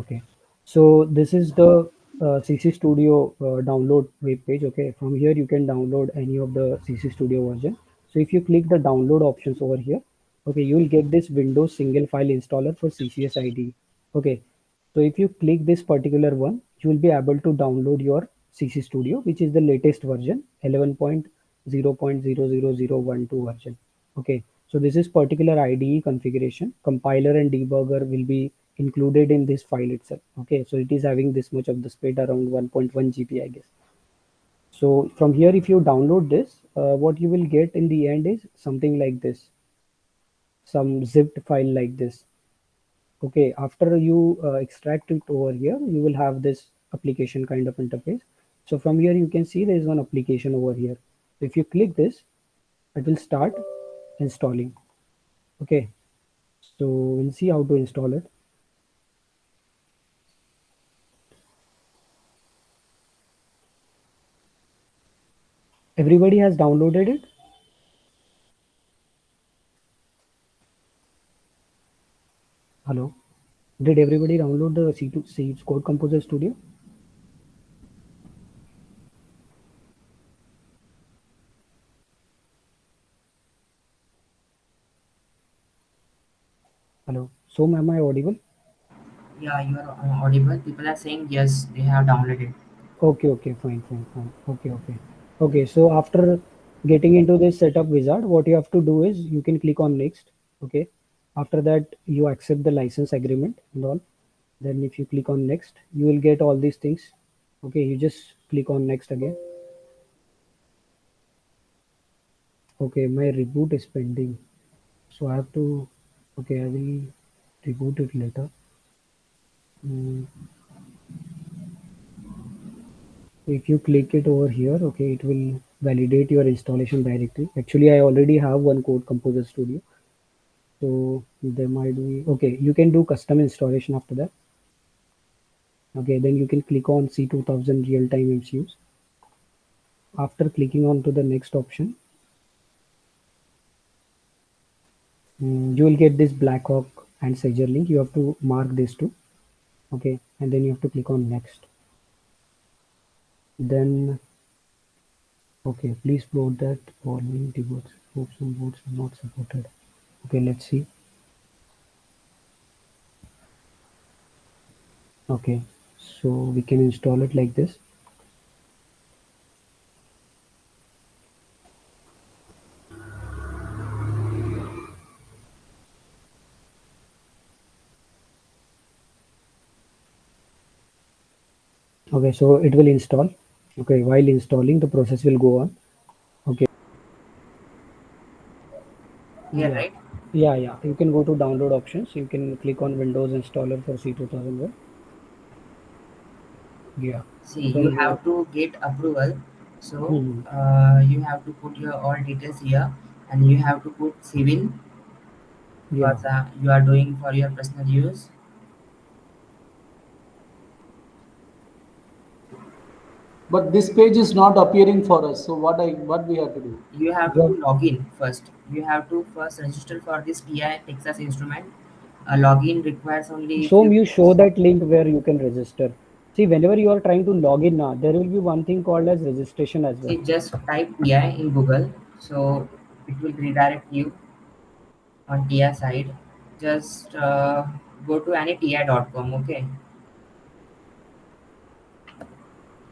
Okay, so this is the CC Studio download web page. Okay, from here you can download any of the CC Studio version. So if you click the download options over here, okay, you will get this Windows single file installer for CCS IDE. Okay, so if you click this particular one, you will be able to download your CC Studio, which is the latest version, 11.0.00012 version. Okay, so this is particular IDE configuration. Compiler and debugger will be included in this file itself. Okay, so it is having this much of the speed, around 1.1 GB, I guess. So from here, if you download this, what you will get in the end is something like this, some zipped file like this. Okay, after you extract it over here, you will have this application kind of interface. So from here, you can see there is one application over here. If you click this, it will start installing. Okay, so we'll see how to install it. Everybody has downloaded it. Hello. Did everybody download the C2C Code Composer Studio? Hello. So am I audible? Yeah, you are audible. People are saying yes, they have downloaded. Okay, okay, fine, fine, fine. Okay, okay. Okay, so after getting into this setup wizard, what you have to do is you can click on next. Okay. After that, you accept the license agreement and all. Then if you click on next, you will get all these things. Okay, you just click on next again. Okay, my reboot is pending. So I have to, okay, I will reboot it later. Mm, if you click it over here, okay, it will validate your installation directly. Actually, I already have one Code Composer Studio. So there might be, okay, you can do custom installation after that. Okay, then you can click on C2000 real-time MCUs. After clicking on to the next option, you will get this Blackhawk and Sager link. You have to mark these two. Okay, and then you have to click on next. Then, okay, please note that following debugs, hooks and boots are not supported. Okay, let's see. Okay, so we can install it like this. Okay, so it will install. Okay, while installing, the process will go on. Okay, Here, yeah, right? yeah, yeah. You can go to download options. You can click on Windows installer for C2001. Yeah, See, and you then have to get approval. So mhm. you have to put your all details here, and you have to put civil Yeah. because you are doing for your personal use. But this page is not appearing for us. So what we have to do? You have to What? log in first. You have to first register for this TI Texas Instrument. A login requires only So few you show minutes. that link where you can register. See, whenever you are trying to log in now, there will be one thing called as registration as well. See, just type TI in Google, so it will redirect you on TI side. Just go to any ti.com. Okay,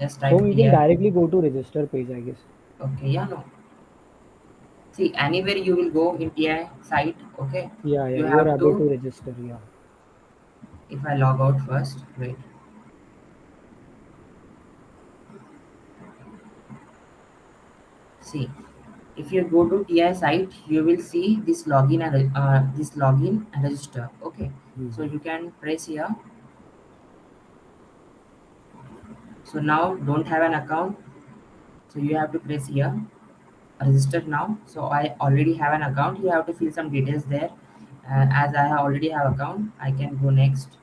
just type So you can TI. directly go to register page, I guess. Okay, yeah, no. See, anywhere you will go in TI site, okay, Yeah, yeah, you you are have able to. to register. Yeah. If I log out first, wait. See, if you go to TI site, you will see this login and register. Okay, so Mhm. you can press here. So now don't have an account, so you have to press here. Register now. So I already have an account. You have to fill some details there. As I already have account, I can go next.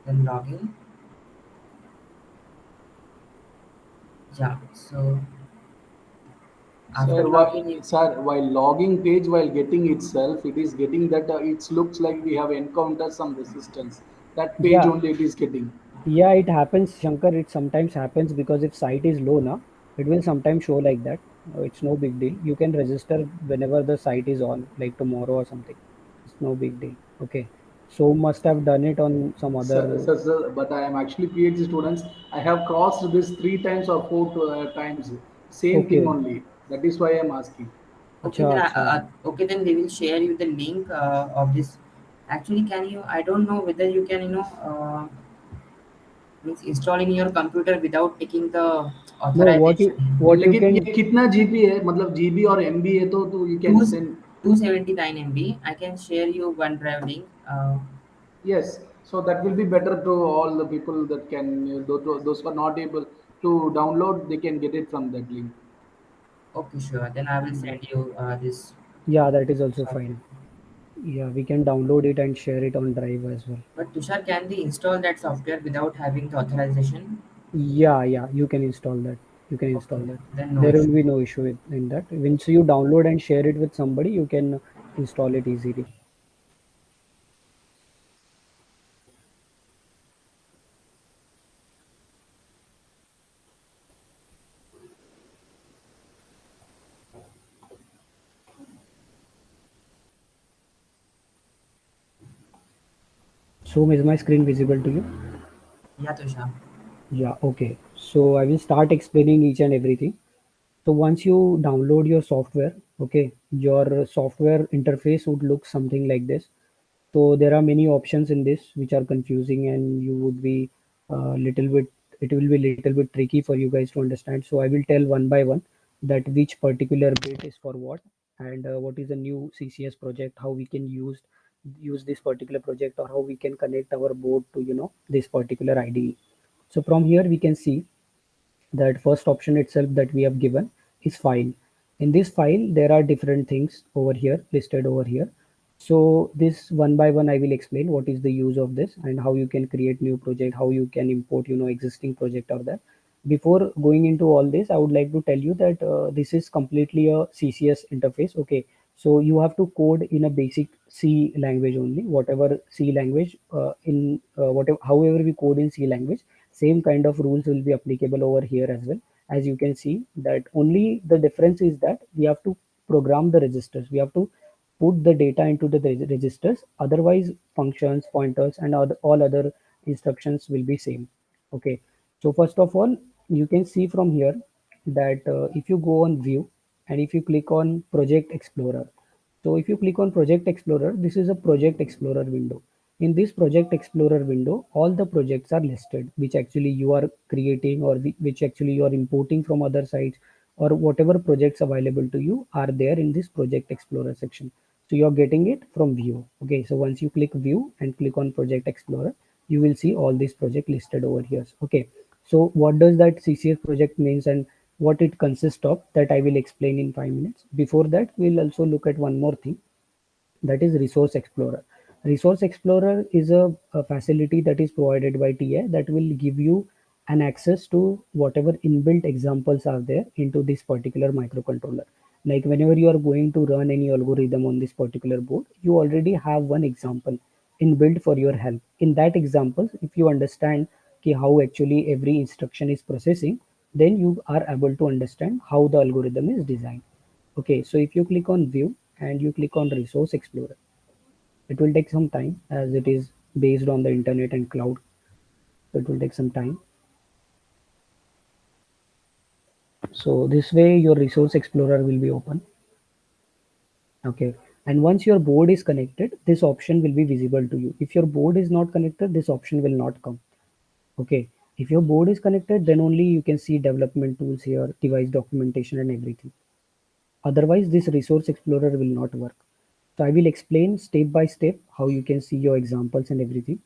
Then login. Yeah. So after login, Sir, while logging page, while getting itself, it is getting that it looks like we have encountered some resistance. that page Yeah, only it is getting. yeah, it happens, Shankar. It sometimes happens because if site is low now, it will sometimes show like that. It's no big deal. You can register whenever the site is on, like tomorrow or something. It's no big deal. Okay. So must have done it on some other. But I am actually PhD students. I have crossed this three times or four times. Same thing Okay. only. That is why I am asking. Okay, Acha, then acha. okay, then they will share you the link of this. Actually, can you? I don't know whether you can, means install in your computer without taking the No, what you authorization. what you लेकिन can ये कितना GB है मतलब GB और MB है तो you can Two send 279 MB. I can share you OneDrive link. yes so that will be better to all the people that can those who are not able to download they can get it from that link. Okay, sure. Then I will send you this yeah, that is also software. fine. Yeah, we can download it and share it on Drive as well. But Tushar, can we install that software without having the authorization? Yeah, yeah, you can install that. You can install Okay, that. then no There will issue. be no issue in that. Once you download and share it with somebody, you can install it easily. So is my screen visible to you? Yeah, Tushar. Yeah, okay. So I will start explaining each and everything. So once you download your software, okay, your software interface would look something like this. So there are many options in this which are confusing, and you would be little bit. It will be little bit tricky for you guys to understand. So I will tell one by one that which particular bit is for what, and what is a new CCS project, how we can use this particular project, or how we can connect our board to this particular IDE. So from here we can see that first option itself that we have given is file. In this file there are different things over here listed over here. So this one by one I will explain what is the use of this and how you can create new project, how you can import existing project or that. Before going into all this, I would like to tell you that this is completely a CCS interface. Okay, so you have to code in a basic C language only. Whatever C language in whatever however we code in C language, same kind of rules will be applicable over here as well. As you can see that only the difference is that we have to program the registers. We have to put the data into the registers. Otherwise, functions, pointers, and all other instructions will be same. Okay. So first of all, you can see from here that if you go on view and if you click on project explorer. So if you click on project explorer, this is a project explorer window. In this project explorer window, all the projects are listed which actually you are creating, or which actually you are importing from other sites, or whatever projects available to you are there in this project explorer section. So you're getting it from view. Okay, so once you click view and click on project explorer, you will see all these project listed over here. Okay, so what does that CCS project means and what it consists of, that I will explain in 5 minutes. Before that, we'll also look at one more thing, that is Resource Explorer. Resource Explorer is a facility that is provided by TA that will give you an access to whatever inbuilt examples are there into this particular microcontroller. Like whenever you are going to run any algorithm on this particular board, you already have one example inbuilt for your help. In that example, if you understand how actually every instruction is processing, then you are able to understand how the algorithm is designed. Okay, so if you click on view and you click on resource explorer, it will take some time as it is based on the internet and cloud. So it will take some time. So this way your resource explorer will be open. Okay. And once your board is connected, this option will be visible to you. If your board is not connected, this option will not come. Okay. If your board is connected, then only you can see development tools here, device documentation and everything. Otherwise, this resource explorer will not work. So I will explain step by step how you can see your examples and everything.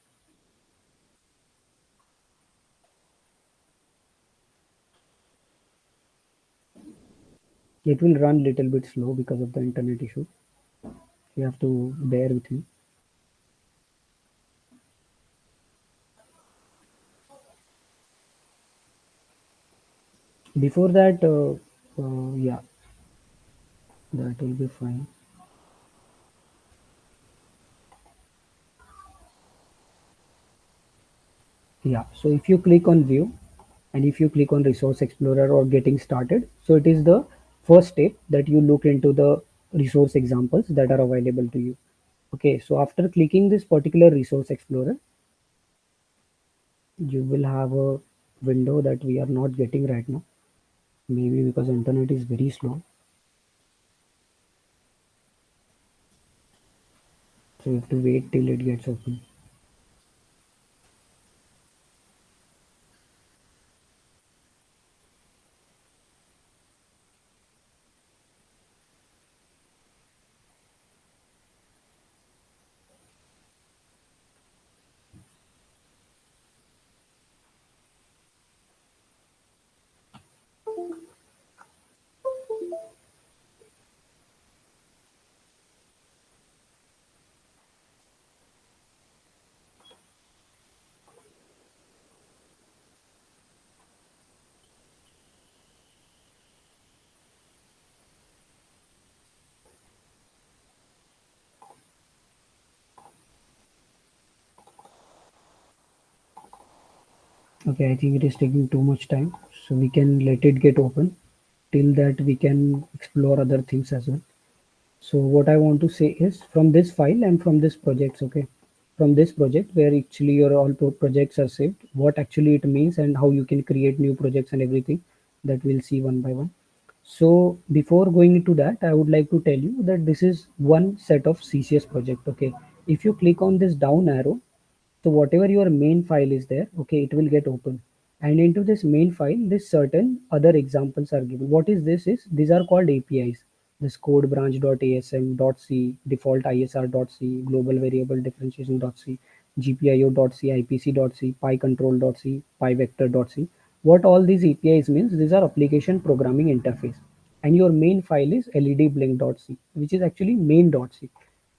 It will run little bit slow because of the internet issue. You have to bear with me. Before that, yeah, that will be fine. Yeah, so if you click on view and if you click on resource explorer or getting started, so it is the first step that you look into the resource examples that are available to you. Okay, so after clicking this particular resource explorer, you will have a window that we are not getting right now, maybe because internet is very slow. So you have to wait till it gets open. Okay, I think it is taking too much time, so we can let it get open. Till that, we can explore other things as well. So what I want to say is from this file and from this projects, okay, from this project where actually your all projects are saved, what actually it means and how you can create new projects and everything that we'll see one by one. So before going into that, I would like to tell you that this is one set of CCS project. Okay, if you click on this down arrow, so whatever your main file is there, okay, it will get open. And into this main file, this certain other examples are given. What is this is, these are called APIs. This code branch.asm.c, default isr.c, global variable differentiation.c, gpio.c, ipc.c, pycontrol.c, pyvector.c. What all these APIs means, these are application programming interface. And your main file is ledblink.c, which is actually main.c.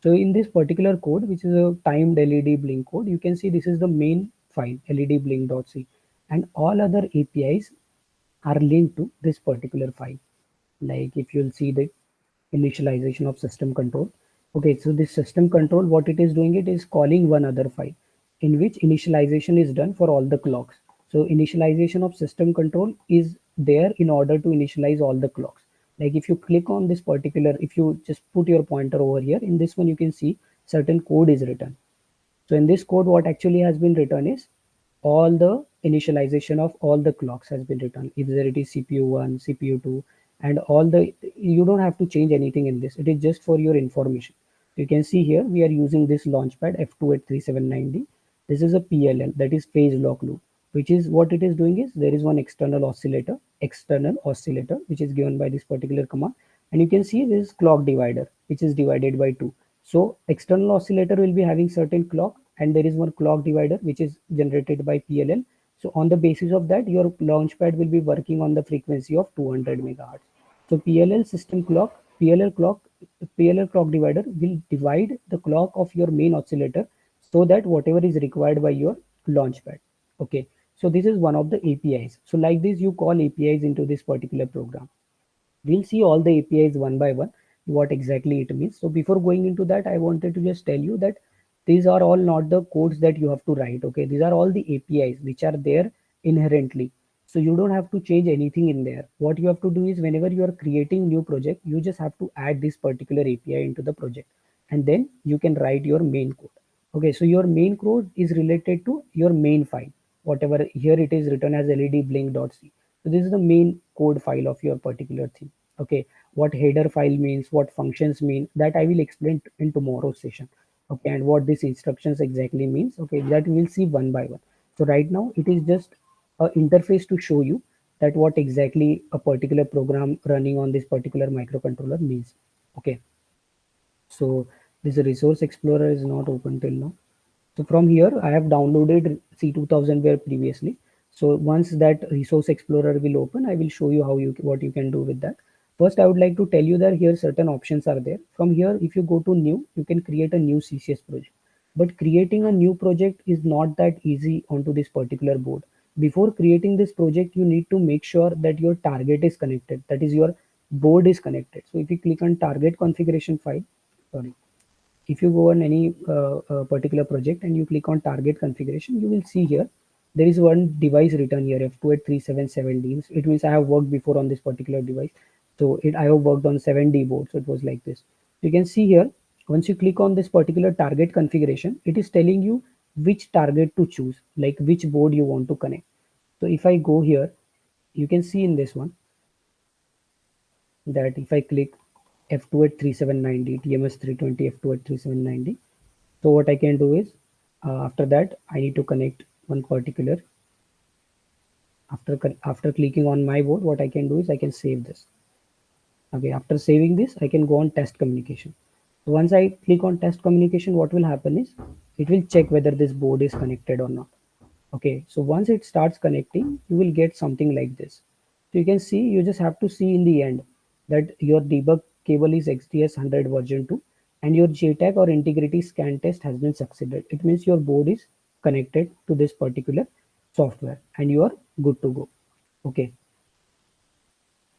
So in this particular code, which is a timed LED blink code, you can see this is the main file, ledblink.c, and all other APIs are linked to this particular file. Like if you'll see the initialization of system control. Okay, so this system control, what it is doing, it is calling one other file in which initialization is done for all the clocks. So initialization of system control is there in order to initialize all the clocks. Like if you click on this particular, if you just put your pointer over here, in this one you can see certain code is written. So in this code, what actually has been written is all the initialization of all the clocks has been written. If there it is CPU1, CPU2, and all the, you don't have to change anything in this. It is just for your information. You can see here we are using this launchpad F28379D. This is a PLL, that is phase lock loop, which is what it is doing is there is one external oscillator, which is given by this particular command. And you can see this clock divider, which is divided by 2. So external oscillator will be having certain clock, and there is one clock divider which is generated by PLL. So on the basis of that, your launchpad will be working on the frequency of 200 megahertz. So PLL clock divider will divide the clock of your main oscillator so that whatever is required by your launchpad. Okay, so this is one of the APIs. So like this, you call APIs into this particular program. We'll see all the APIs one by one, what exactly it means. So before going into that, I wanted to just tell you that these are all not the codes that you have to write. Okay, these are all the APIs which are there inherently. So you don't have to change anything in there. What you have to do is whenever you are creating new project, you just have to add this particular API into the project, and then you can write your main code. Okay, so your main code is related to your main file. Whatever here it is written as ledblink.c. So this is the main code file of your particular thing. Okay, what header file means, what functions mean, that I will explain in tomorrow's session. Okay, and what these instructions exactly means. Okay, that we'll see one by one. So right now it is just a interface to show you that what exactly a particular program running on this particular microcontroller means. Okay, so this resource explorer is not open till now. So from here, I have downloaded C2000ware previously. So once that resource explorer will open, I will show you how you what you can do with that. First, I would like to tell you that here certain options are there. From here, if you go to new, you can create a new CCS project. But creating a new project is not that easy onto this particular board. Before creating this project, you need to make sure that your target is connected. That is, your board is connected. So if you click on target configuration file, sorry, if you go on any particular project and you click on target configuration, you will see here there is one device written here, F28377D. It means I have worked before on this particular device. So I have worked on 7D board. So it was like this. You can see here, once you click on this particular target configuration, it is telling you which target to choose, like which board you want to connect. So if I go here, you can see in this one that if I click F28379D, TMS320 F28379D, so what I can do is, after that, I need to connect one particular. After clicking on my board, what I can do is I can save this. Okay, after saving this, I can go on test communication. So once I click on test communication, what will happen is it will check whether this board is connected or not. Okay, so once it starts connecting, you will get something like this. So you can see, you just have to see in the end that your debug cable is XDS 100 version 2 and your JTAG or integrity scan test has been succeeded. It means your board is connected to this particular software and you are good to go. Okay.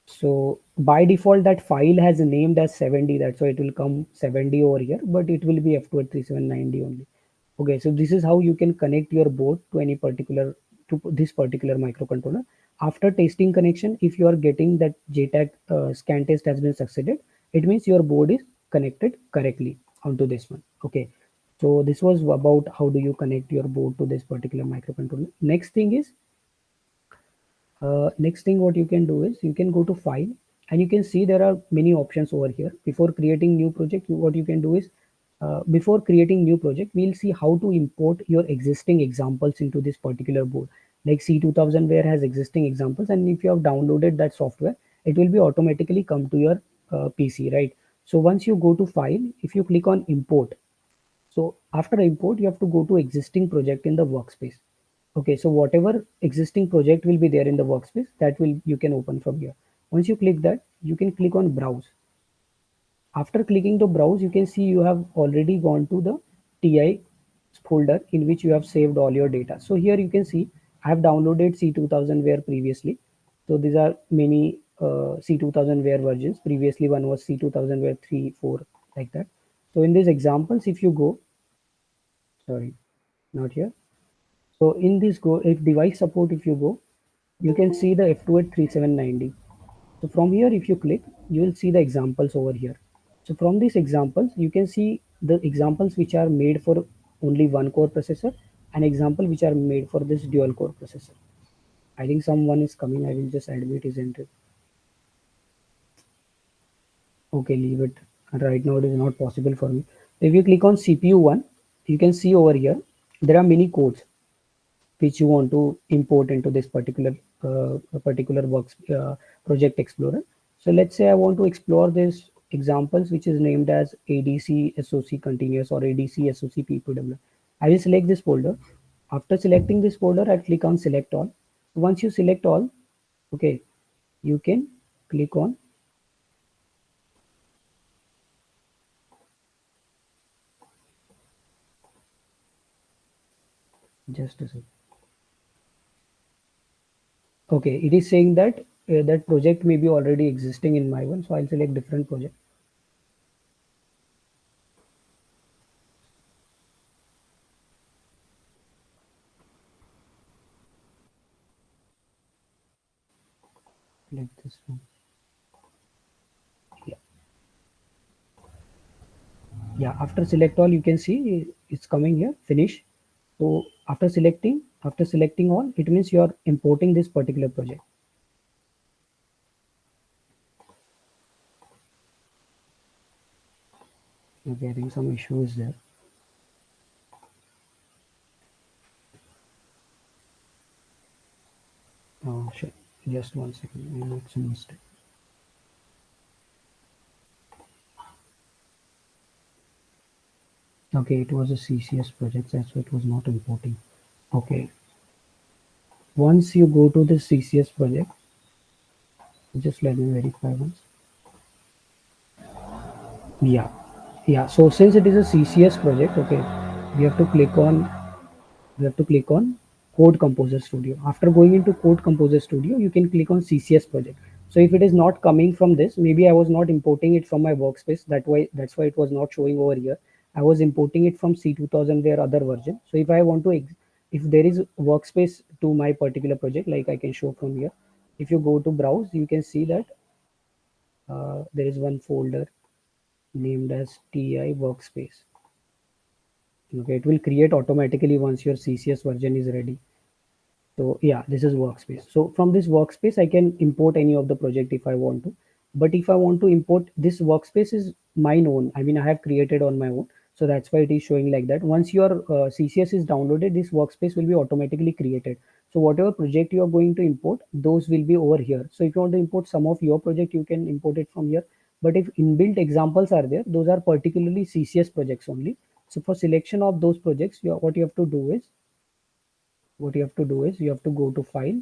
So by default, that file has named as 7D. That's why it will come 7D over here, but it will be F23790 only. Okay, so this is how you can connect your board to any particular, to this particular microcontroller. After testing connection, if you are getting that JTAG scan test has been succeeded, it means your board is connected correctly onto this one. Okay, so this was about how do you connect your board to this particular microcontroller. Next thing what you can do is you can go to file and you can see there are many options over here. Before creating new project, what you can do is before creating new project, we'll see how to import your existing examples into this particular board. Like C2000 where has existing examples, and if you have downloaded that software, it will be automatically come to your PC, right? So once you go to file, if you click on import, so after import, you have to go to existing project in the workspace. Okay, so whatever existing project will be there in the workspace, that will you can open from here. Once you click that, you can click on browse. After clicking the browse, you can see you have already gone to the TI folder in which you have saved all your data. So here you can see I have downloaded C2000ware previously. So these are many C2000ware versions. Previously one was C2000ware 3, 4, like that. So in these examples, if you go, sorry, not here. So in this go, if device support, if you go, you can see the F2837990. So from here, if you click, you will see the examples over here. So from these examples, you can see the examples which are made for only one core processor and example which are made for this dual core processor. I think someone is coming. I will just admit his entry. Okay, leave it. Right now it is not possible for me. If you click on CPU one, you can see over here, there are many codes which you want to import into this particular works project explorer. So let's say I want to explore this examples which is named as ADC SOC continuous or ADC SOC PPW. I will select this folder. After selecting this folder, I click on select all. Once you select all, okay, you can click on just a second. Okay, it is saying that that project may be already existing in my one, so I'll select different project. Like this one. Yeah. Yeah, after select all, you can see it's coming here, finish. So after selecting all, it means you are importing this particular project. Okay, I think some issue is there. Oh shit, just one second, I made some mistake. Okay, it was a CCS project, that's why it was not importing. Okay, once you go to the CCS project, just let me verify once. Yeah, so since it is a CCS project, okay, we have to click on Code Composer Studio. After going into Code Composer Studio, you can click on CCS project. So if it is not coming from this, maybe I was not importing it from my workspace, that's why it was not showing over here. I was importing it from C2000 their other version. So if I want to if there is workspace to my particular project, like I can show from here. If you go to browse, you can see that there is one folder named as TI workspace. Okay, it will create automatically once your CCS version is ready. So yeah, this is workspace. So from this workspace, I can import any of the project if I want to. But if I want to import, this workspace is mine own. I mean, I have created on my own. So that's why it is showing like that. Once your CCS is downloaded, this workspace will be automatically created. So whatever project you are going to import, those will be over here. So if you want to import some of your project, you can import it from here. But if inbuilt examples are there, those are particularly CCS projects only. So for selection of those projects, what you have to do is you have to go to file,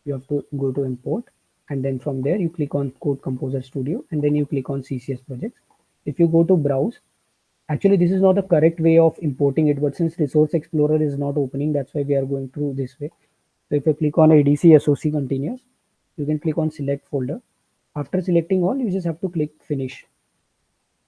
you have to go to import, and then from there you click on Code Composer Studio, and then you click on CCS projects. If you go to browse, actually this is not the correct way of importing it, but since Resource Explorer is not opening, that's why we are going through this way. So if you click on ADC SOC continuous, you can click on select folder. After selecting all, you just have to click finish.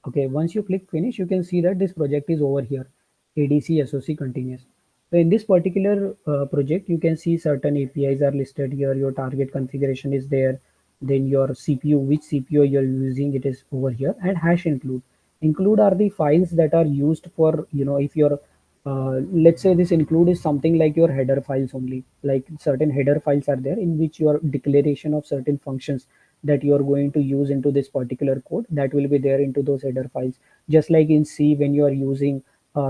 Okay, once you click finish, you can see that this project is over here, ADC SOC continuous. So in this particular project, you can see certain APIs are listed here, your target configuration is there, then your CPU, which CPU you're using, it is over here, and hash include. Include are the files that are used for, if you're, let's say this include is something like your header files only, like certain header files are there in which your declaration of certain functions that you are going to use into this particular code, that will be there into those header files. Just like in C, when you are using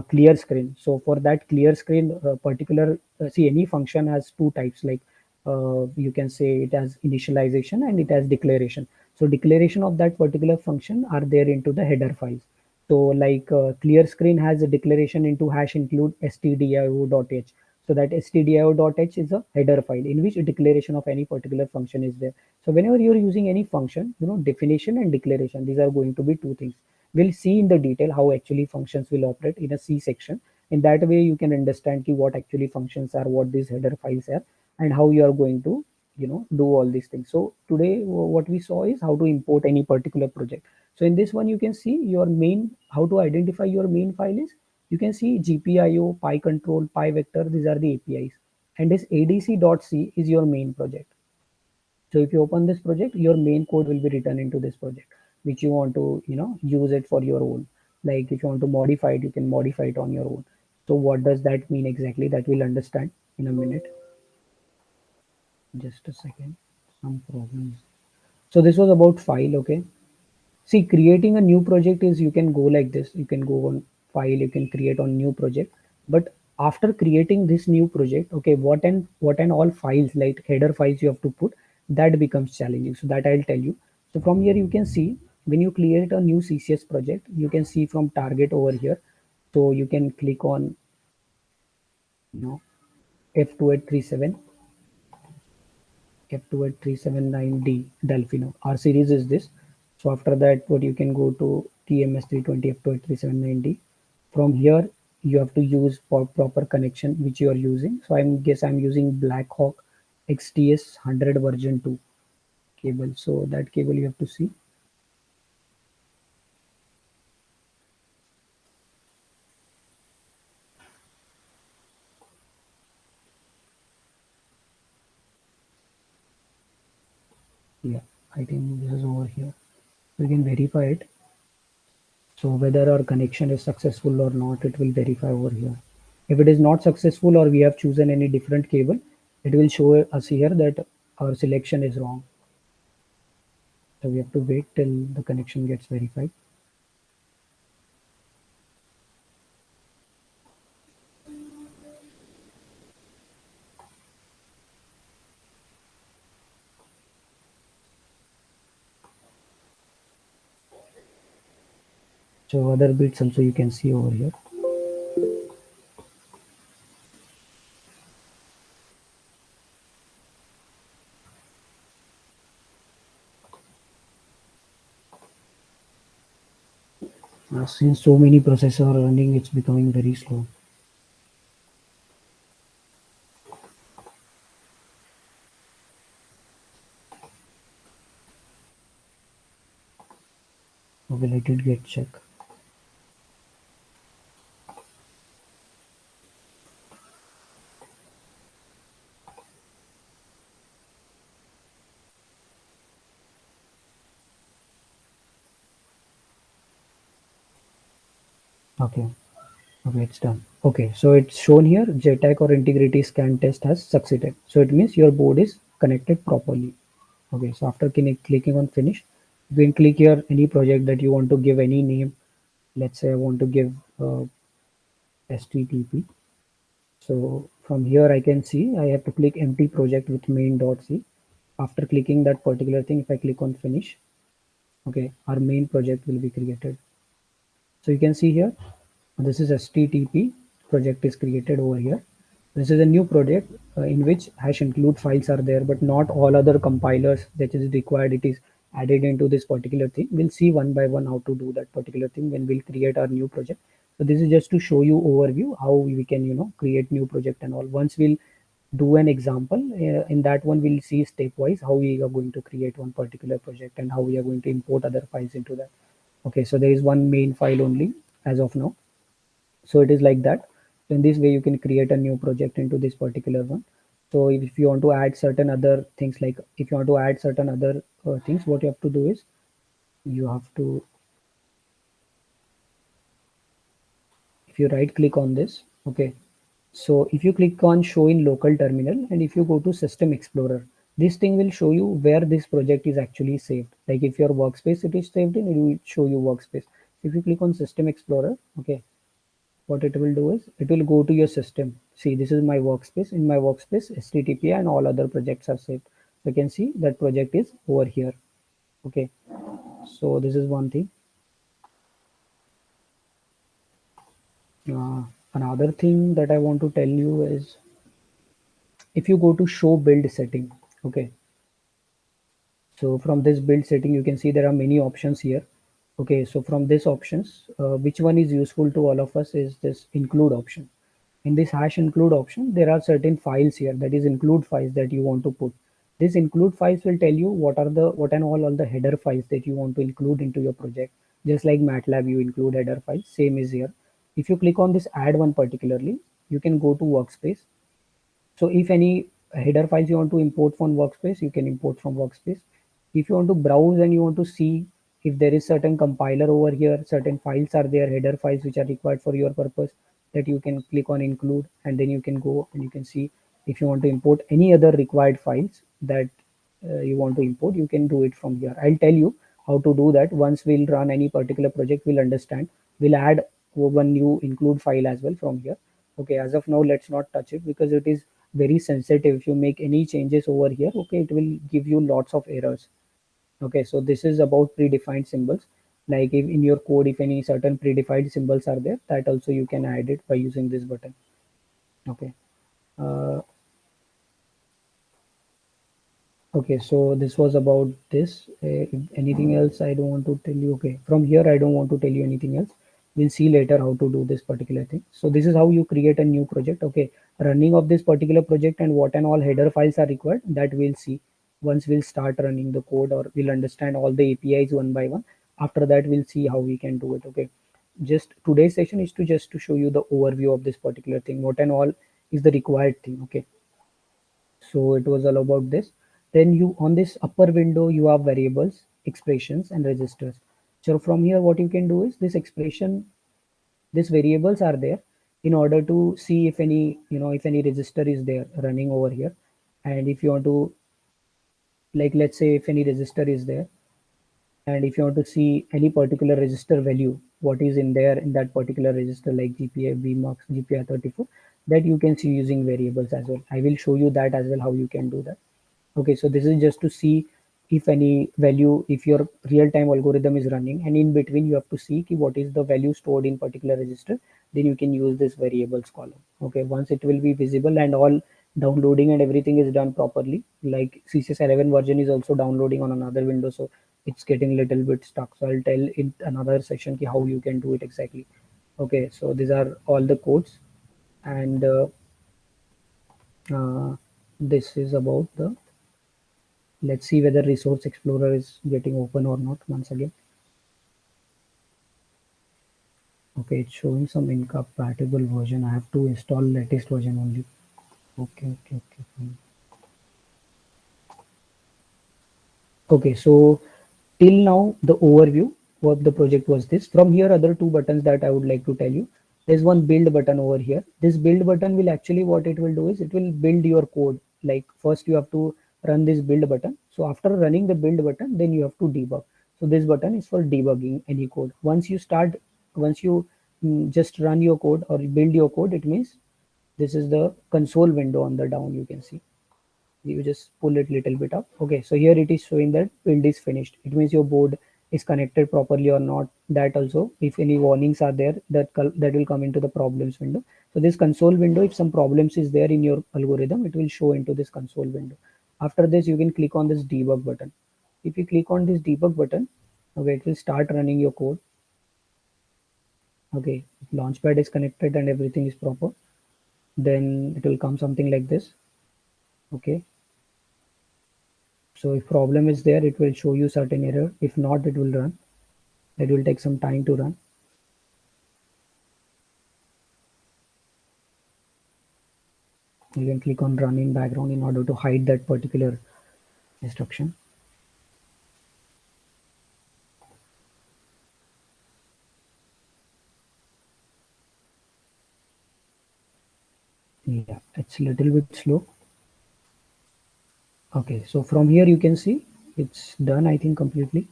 clear screen, so for that clear screen particular, see, any function has two types, like you can say it has initialization and it has declaration. So declaration of that particular function are there into the header files. So like clear screen has a declaration into hash include stdio.h. So that stdio.h is a header file in which a declaration of any particular function is there. So whenever you're using any function, definition and declaration, these are going to be two things. We'll see in the detail how actually functions will operate in a C section. In that way, you can understand what actually functions are, what these header files are, and how you are going to, do all these things. So today, what we saw is how to import any particular project. So in this one, you can see your main, how to identify your main file is, you can see GPIO, PyControl, PyVector, these are the APIs. And this ADC.C is your main project. So if you open this project, your main code will be written into this project, which you want to, use it for your own. Like if you want to modify it, you can modify it on your own. So what does that mean exactly? That we'll understand in a minute. Just a second. Some problems. So this was about file, okay? See, creating a new project is, you can go like this. You can go on file, you can create on new project. But after creating this new project, okay, what and all files, like header files you have to put, that becomes challenging. So that I'll tell you. So from here you can see, when you create a new CCS project, you can see from target over here. So you can click on, F2837, F28379D Delfino. Our series is this. So after that, what you can go to TMS320 F28379D. From here, you have to use for proper connection which you are using. So I'm using Blackhawk XTS 100 version 2 cable. So that cable you have to see. Yeah, I think this is over here. You can verify it. So whether our connection is successful or not, it will verify over here. If it is not successful or we have chosen any different cable, it will show us here that our selection is wrong. So we have to wait till the connection gets verified. So other bits also you can see over here. Since so many processors are running, it's becoming very slow. Okay, let it get check. Okay. Okay, it's done. Okay, so it's shown here JTAG or integrity scan test has succeeded. So it means your board is connected properly. Okay, so after clicking on finish, you can click here any project that you want to give any name. Let's say I want to give STTP. So from here I can see I have to click empty project with main.c. After clicking that particular thing, if I click on finish, okay, our main project will be created. So you can see here, this is HTTP project is created over here. This is a new project in which hash include files are there, but not all other compilers that is required. It is added into this particular thing. We'll see one by one how to do that particular thing when we'll create our new project. So this is just to show you overview how we can, create new project and all. Once we'll do an example, in that one we'll see stepwise how we are going to create one particular project and how we are going to import other files into that. Okay, so there is one main file only as of now. So it is like that. So in this way you can create a new project into this particular one. So if you want to add certain other things, like if you want to add certain other things, what you have to do is you have to, if you right click on this, okay, so if you click on show in local terminal and if you go to system explorer, this thing will show you where this project is actually saved. Like if your workspace it is saved in, it will show you workspace. If you click on system explorer, okay, what it will do is it will go to your system. See, this is my workspace. In my workspace, HTTP and all other projects are saved. So you can see that project is over here. Okay, so this is one thing. Another thing that I want to tell you is if you go to show build setting, okay, so from this build setting you can see there are many options here. Okay, so from this options, which one is useful to all of us is this include option. In this hash include option, there are certain files here, that is include files that you want to put. This include files will tell you what and all the header files that you want to include into your project. Just like MATLAB you include header files, same is here. If you click on this add one particularly, you can go to workspace. So if any header files you want to import from workspace, you can import from workspace. If you want to browse and you want to see if there is certain compiler over here, certain files are there, header files which are required for your purpose, that you can click on include, and then you can go and you can see if you want to import any other required files that you want to import, you can do it from here. I'll tell you how to do that once we'll run any particular project. We'll understand. We'll add one new include file as well from here. Okay, as of now let's not touch it because it is very sensitive. If you make any changes over here, okay, it will give you lots of errors. Okay, so this is about predefined symbols. Like if in your code, if any certain predefined symbols are there, that also you can add it by using this button. Okay, uh, okay, so this was about this. Anything else I don't want to tell you. Okay, from here I don't want to tell you anything else. We'll see later how to do this particular thing. So this is how you create a new project. Okay, running of this particular project and what and all header files are required, that we'll see once we'll start running the code, or we'll understand all the APIs one by one. After that we'll see how we can do it. Okay, just today's session is to just to show you the overview of this particular thing, what and all is the required thing. Okay, so it was all about this. Then you, on this upper window, you have variables, expressions and registers. So from here what you can do is this expression, these variables are there in order to see if any, if any register is there running over here. And if you want to, like, let's say if any register is there, and if you want to see any particular register value, what is in there in that particular register, like GPA, VMUX, GPI 34, that you can see using variables as well. I will show you that as well, how you can do that. Okay, so this is just to see if any value, if your real-time algorithm is running, and in between you have to see what is the value stored in particular register, then you can use this variables column. Okay, once it will be visible and all downloading and everything is done properly, like CCS 11 version is also downloading on another window, so it's getting a little bit stuck. So I'll tell in another section how you can do it exactly. Okay, so these are all the codes, and uh, this is about the, let's see whether resource explorer is getting open or not once again. Okay, it's showing some incompatible version. I have to install latest version only. Okay, fine. Okay, so till now the overview. what the project was this. From here, other two buttons that I would like to tell you. There's one build button over here. This build button will actually, what it will do is it will build your code. Like first you have to run this build button. So after running the build button, then you have to debug. So this button is for debugging any code. Once you just run your code or build your code, it means this is the console window on the down, you can see. You just pull it little bit up. Okay, so here it is showing that build is finished. It means your board is connected properly or not. That also, if any warnings are there, that will come into the problems window. So this console window, if some problems is there in your algorithm, it will show into this console window. After this, you can click on this debug button. If you click on this debug button, okay, it will start running your code. Okay, launchpad is connected and everything is proper, then it will come something like this. Okay, so if problem is there, it will show you certain error. If not, it will run. It will take some time to run. You can click on run in background in order to hide that particular instruction. Yeah, it's a little bit slow. Okay, so from here you can see it's done, I think, completely.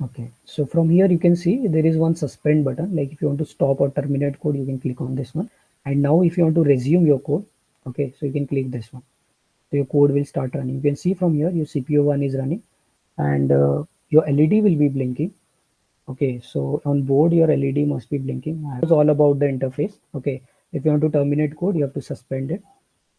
Okay, so from here you can see there is one suspend button. Like if you want to stop or terminate code, you can click on this one. And now if you want to resume your code, okay, so you can click this one. So your code will start running. You can see from here your CPU1 is running and your LED will be blinking. Okay, so on board your LED must be blinking. It's all about the interface. Okay, if you want to terminate code, you have to suspend it.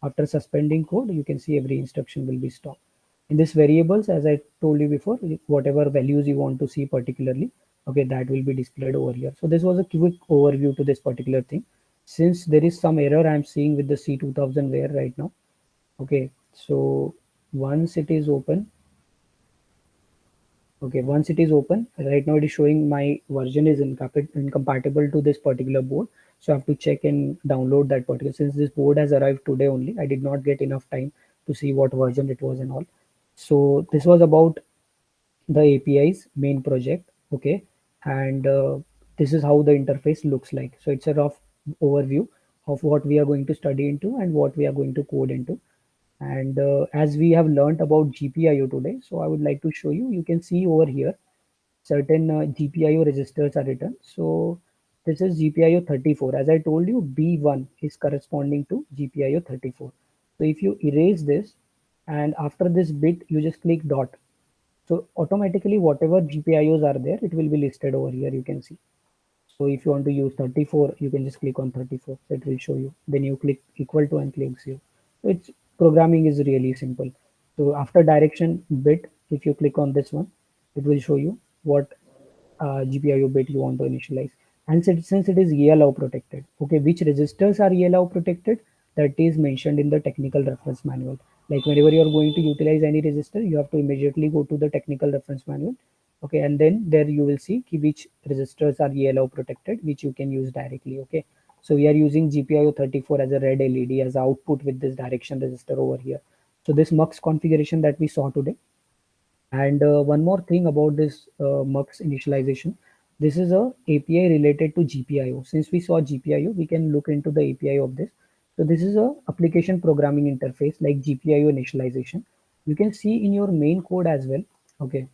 After suspending code, you can see every instruction will be stopped. In this variables, as I told you before, whatever values you want to see particularly, okay, that will be displayed over here. So this was a quick overview to this particular thing. Since there is some error I'm seeing with the C2000 ware right now. Okay, so once it is open, okay, once it is open, right now it is showing my version is incompatible to this particular board. So I have to check and download that particular, since this board has arrived today only. I did not get enough time to see what version it was and all. So this was about the API's main project. Okay, and this is how the interface looks like. So it's a rough overview of what we are going to study into and what we are going to code into. And as we have learned about GPIO today, so I would like to show you. You can see over here certain GPIO registers are written. So this is GPIO 34. As I told you, B1 is corresponding to GPIO 34. So if you erase this and after this bit, you just click dot. So automatically whatever GPIOs are there, it will be listed over here. You can see. So if you want to use 34, you can just click on 34. So it will show you. Then you click equal to and click 0. So it's programming is really simple. So after direction bit, if you click on this one, it will show you what GPIO bit you want to initialize. And since it is ELO protected, okay, which registers are ELO protected? That is mentioned in the technical reference manual. Like whenever you are going to utilize any register, you have to immediately go to the technical reference manual. Okay, and then there you will see which registers are ELO protected, which you can use directly. Okay, so we are using GPIO 34 as a red LED as output with this direction register over here. So this MUX configuration that we saw today. And one more thing about this MUX initialization. This is a API related to GPIO. Since we saw GPIO, we can look into the API of this. So this is a application programming interface like GPIO initialization. You can see in your main code as well. Okay,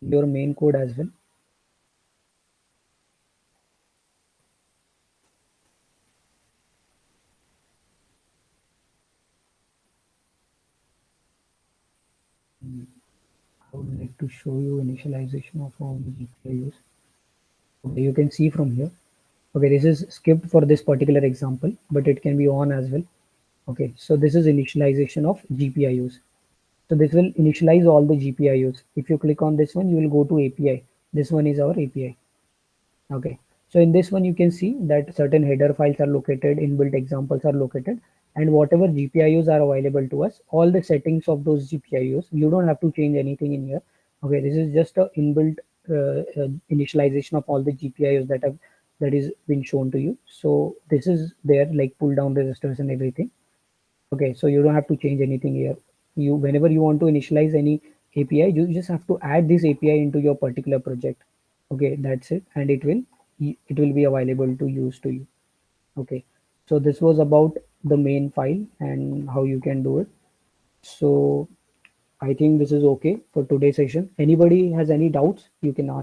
your main code as well. I would like to show you initialization of all the GPIOs. Okay, you can see from here. Okay, this is skipped for this particular example, but it can be on as well. Okay, so this is initialization of GPIOs. So this will initialize all the GPIOs. If you click on this one, you will go to API. This one is our API. Okay, so in this one, you can see that certain header files are located, inbuilt examples are located, and whatever GPIOs are available to us, all the settings of those GPIOs, you don't have to change anything in here. Okay, this is just a inbuilt initialization of all the GPIOs that is been shown to you. So this is there like pull down registers and everything. Okay, so you don't have to change anything here. You whenever you want to initialize any API. You just have to add this API into your particular project. Okay, that's it, and it will be available to use to you. Okay, so this was about the main file and how you can do it. So I think this is okay for today's session. Anybody has any doubts, you can ask